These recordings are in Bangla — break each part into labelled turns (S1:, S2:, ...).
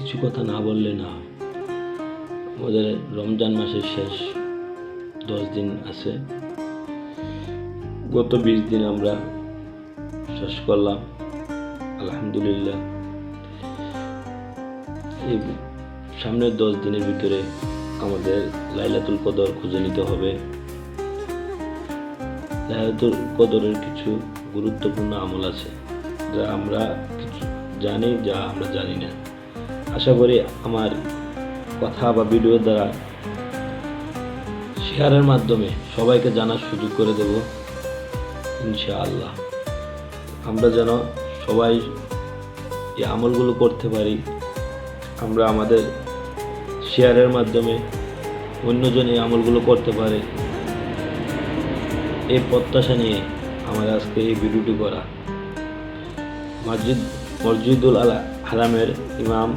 S1: কিছু কথা না বললে না। আমাদের রমজান মাসের শেষ 10 দিন আছে। গত 20 দিন আমরা শেষ করলাম, আলহামদুলিল্লাহ। এই সামনের 10 দিনের ভিতরে আমাদের লাইলাতুল কদর খুঁজে নিতে হবে। লাইলাতুল কদরের কিছু গুরুত্বপূর্ণ আমল আছে যা আমরা কিছু জানি, যা আমরা জানি না। আশা করি আমার কথা বা ভিডিও দ্বারা শেয়ারের মাধ্যমে সবাইকে জানার সুযোগ করে দেব ইনশাআল্লাহ। আমরা যেন সবাই এই আমলগুলো করতে পারি, আমরা আমাদের শেয়ারের মাধ্যমে অন্যজন এই আমলগুলো করতে পারে, এই প্রত্যাশা নিয়ে আমার আজকে এই ভিডিওটি করা। মসজিদুল আল হারামের ইমাম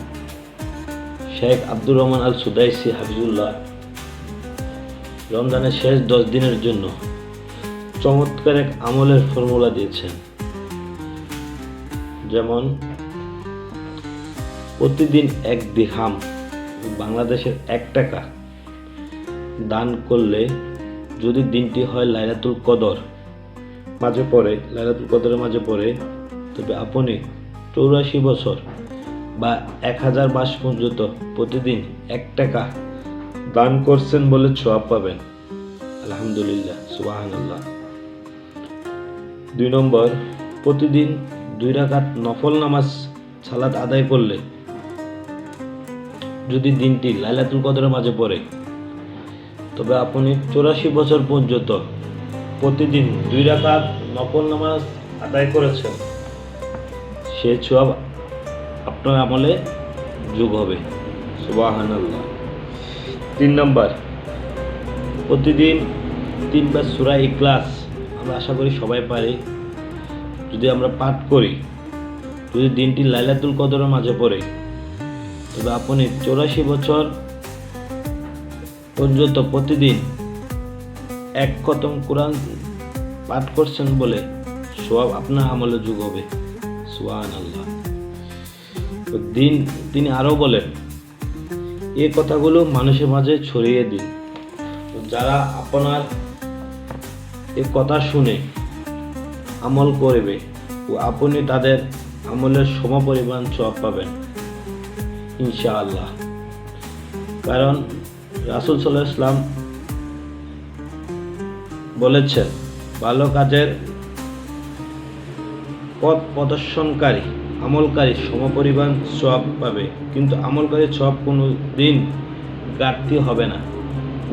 S1: শেখ আব্দুর রহমান আল সুদাইসি হাফিজুল্লাহ রমজানের শেষ 10 দিনের জন্য চমৎকার এক আমলের ফর্মুলা দিয়েছেন। যেমন প্রতিদিন 1 দিরহাম, বাংলাদেশের 1 টাকা দান করলে, যদি দিনটি হয় লাইলাতুল কদর মাঝে পড়ে, লাইলাতুল কদরের মাঝে পড়ে, তবে আপনি 84 বছর বা 1000 মাস পর্যন্ত প্রতিদিন 1 টাকা দান করছেন বলে সওয়াব পাবেন। আলহামদুলিল্লাহ, সুবহানাল্লাহ। 2 নম্বর, প্রতিদিন 2 রাকাত নফল নামাজ সালাত আদায় করলে, যদি দিনটি লাইলাতুল কদরের মাঝে পড়ে, তবে আপনি 84 বছর পর্যন্ত প্রতিদিন 2 রাকাত নফল নামাজ আদায় করেছেন, সে সওয়াব আপনার আমলে যোগ হবে। সুবহানাল্লাহ। 3 নম্বর, প্রতিদিন 3 বার সূরা ইখলাস, আমরা আশা করি সবাই পারি, যদি আমরা পাঠ করি, যদি দিনটি লাইলাতুল কদরের মাঝে পড়ে, তবে আপনি 84 বছর পর্যন্ত প্রতিদিন 1 খতম কোরআন পাঠ করছেন বলে সওয়াব আপনার আমলে যোগ হবে। সুবহানাল্লাহ। তিনি আরো বলেন, এই কথাগুলো মানুষের মাঝে ছড়িয়ে দিন, যারা আপনার এই কথা শুনে আমল করবে ও আপনি তাদের আমলের সমপরিমাণ সওয়াব পাবেন ইনশাআল্লাহ। কারণ রাসূল সাল্লাল্লাহু আলাইহি ওয়াসাল্লাম বলেছেন, ভালো কাজের পথ প্রদর্শনকারী আমলকারী সমপরিমাণ সওয়াব পাবে, কিন্তু আমলকারীর সওয়াব কোনো দিন ঘাটতি হবে না।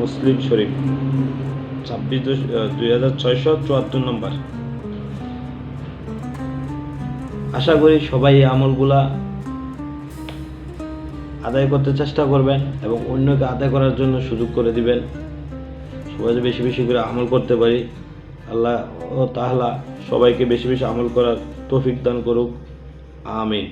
S1: মুসলিম শরীফ 26,2674 নম্বর। আশা করি সবাই এই আমলগুলা আদায় করতে চেষ্টা করবেন এবং অন্যকে আদায় করার জন্য সুযোগ করে দিবেন। সবাই বেশি বেশি করে আমল করতে পারি। আল্লাহ তাআলা সবাইকে বেশি বেশি আমল করার তৌফিক দান করুক। আমিন।